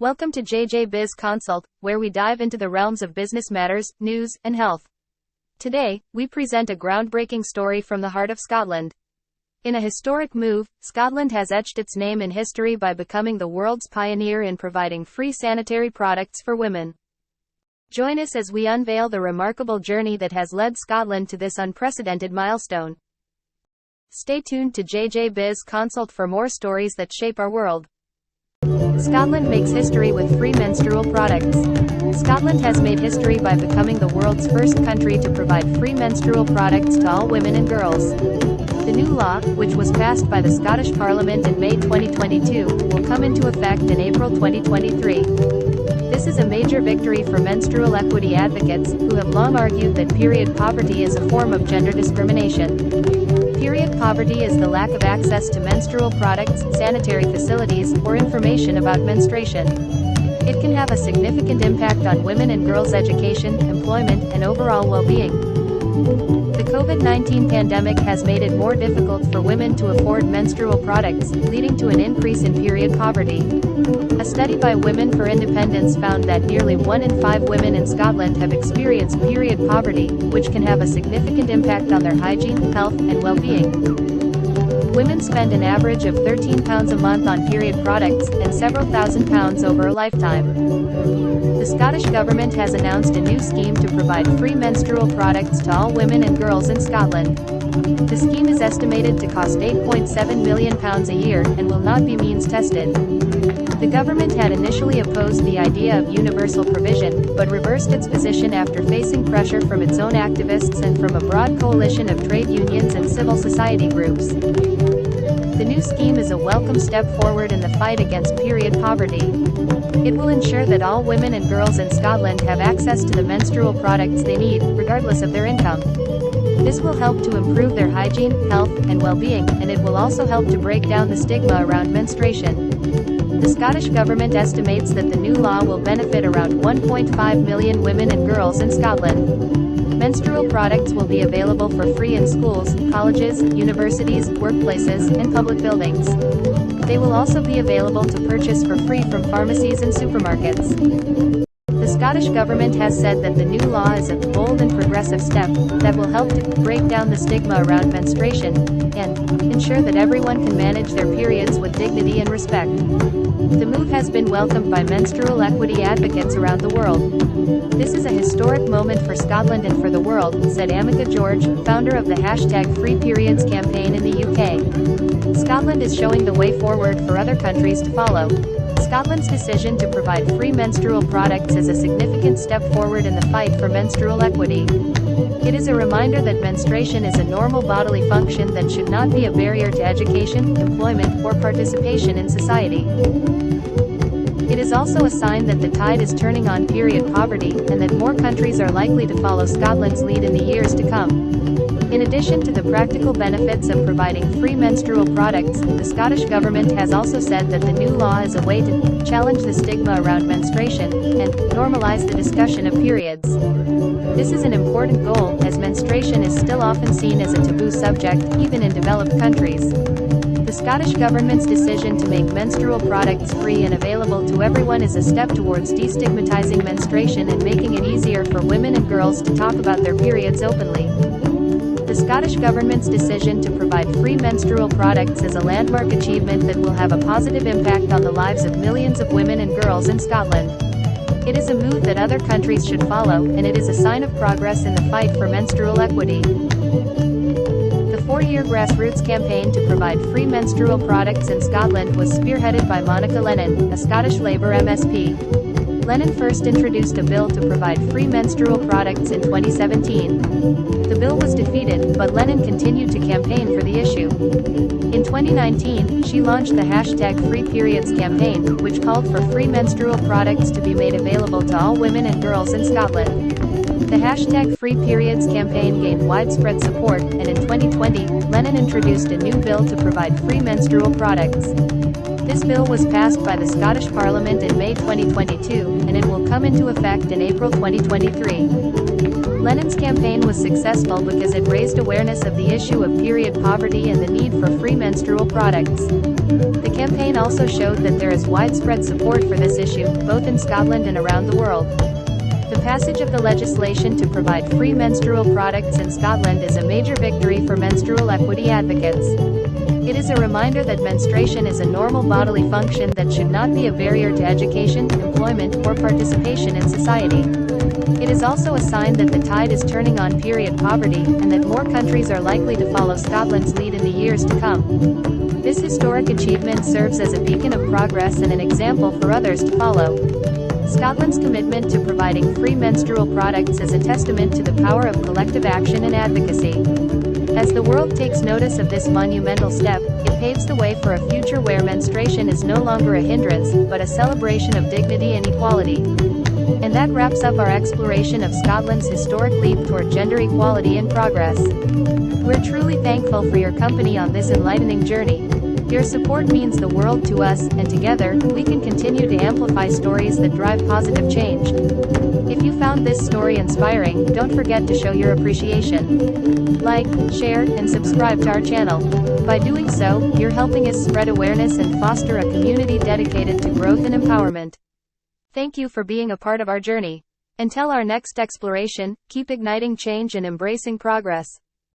Welcome to JJ Biz Consult, where we dive into the realms of business matters, news, and health. Today, we present a groundbreaking story from the heart of Scotland. In a historic move, Scotland has etched its name in history by becoming the world's pioneer in providing free sanitary products for women. Join us as we unveil the remarkable journey that has led Scotland to this unprecedented milestone. Stay tuned to JJ Biz Consult for more stories that shape our world. Scotland makes history with free menstrual products. Scotland has made history by becoming the world's first country to provide free menstrual products to all women and girls. The new law, which was passed by the Scottish Parliament in May 2022, will come into effect in April 2023. This is a major victory for menstrual equity advocates, who have long argued that period poverty is a form of gender discrimination. Period poverty is the lack of access to menstrual products, sanitary facilities, or information about menstruation. It can have a significant impact on women and girls' education, employment, and overall well-being. The COVID-19 pandemic has made it more difficult for women to afford menstrual products, leading to an increase in period poverty. A study by Women for Independence found that nearly 1 in 5 women in Scotland have experienced period poverty, which can have a significant impact on their hygiene, health, and well-being. Women spend an average of £13 a month on period products, and several thousand pounds over a lifetime. The Scottish Government has announced a new scheme to provide free menstrual products to all women and girls in Scotland. The scheme is estimated to cost £8.7 million a year, and will not be means tested. The government had initially opposed the idea of universal provision, but reversed its position after facing pressure from its own activists and from a broad coalition of trade unions and civil society groups. The new scheme is a welcome step forward in the fight against period poverty. It will ensure that all women and girls in Scotland have access to the menstrual products they need, regardless of their income. This will help to improve their hygiene, health, and well-being, and it will also help to break down the stigma around menstruation. The Scottish Government estimates that the new law will benefit around 1.5 million women and girls in Scotland. Menstrual products will be available for free in schools, colleges, universities, workplaces, and public buildings. They will also be available to purchase for free from pharmacies and supermarkets. The Scottish Government has said that the new law is a bold and progressive step that will help to break down the stigma around menstruation and ensure that everyone can manage their periods with dignity and respect. The move has been welcomed by menstrual equity advocates around the world. This is a historic moment for Scotland and for the world, said Amica George, founder of the #FreePeriods campaign in the UK. Scotland is showing the way forward for other countries to follow. Scotland's decision to provide free menstrual products is a significant step forward in the fight for menstrual equity. It is a reminder that menstruation is a normal bodily function that should not be a barrier to education, employment, or participation in society. It is also a sign that the tide is turning on period poverty, and that more countries are likely to follow Scotland's lead in the years to come. In addition to the practical benefits of providing free menstrual products, the Scottish Government has also said that the new law is a way to challenge the stigma around menstruation and normalize the discussion of periods. This is an important goal, as menstruation is still often seen as a taboo subject, even in developed countries. The Scottish Government's decision to make menstrual products free and available to everyone is a step towards destigmatizing menstruation and making it easier for women and girls to talk about their periods openly. The Scottish Government's decision to provide free menstrual products is a landmark achievement that will have a positive impact on the lives of millions of women and girls in Scotland. It is a move that other countries should follow, and it is a sign of progress in the fight for menstrual equity. The 4-year grassroots campaign to provide free menstrual products in Scotland was spearheaded by Monica Lennon, a Scottish Labour MSP. Lennon first introduced a bill to provide free menstrual products in 2017. The bill was defeated, but Lennon continued to campaign for the issue. In 2019, she launched the #FreePeriods campaign, which called for free menstrual products to be made available to all women and girls in Scotland. The #FreePeriods campaign gained widespread support, and in 2020, Lennon introduced a new bill to provide free menstrual products. This bill was passed by the Scottish Parliament in May 2022, and it will come into effect in April 2023. Lennon's campaign was successful because it raised awareness of the issue of period poverty and the need for free menstrual products. The campaign also showed that there is widespread support for this issue, both in Scotland and around the world. The passage of the legislation to provide free menstrual products in Scotland is a major victory for menstrual equity advocates. It is a reminder that menstruation is a normal bodily function that should not be a barrier to education, employment, or participation in society. It is also a sign that the tide is turning on period poverty, and that more countries are likely to follow Scotland's lead in the years to come. This historic achievement serves as a beacon of progress and an example for others to follow. Scotland's commitment to providing free menstrual products is a testament to the power of collective action and advocacy. As the world takes notice of this monumental step, it paves the way for a future where menstruation is no longer a hindrance, but a celebration of dignity and equality. And that wraps up our exploration of Scotland's historic leap toward gender equality and progress. We're truly thankful for your company on this enlightening journey. Your support means the world to us, and together, we can continue to amplify stories that drive positive change. If you found this story inspiring, don't forget to show your appreciation. Like, share, and subscribe to our channel. By doing so, you're helping us spread awareness and foster a community dedicated to growth and empowerment. Thank you for being a part of our journey. Until our next exploration, keep igniting change and embracing progress.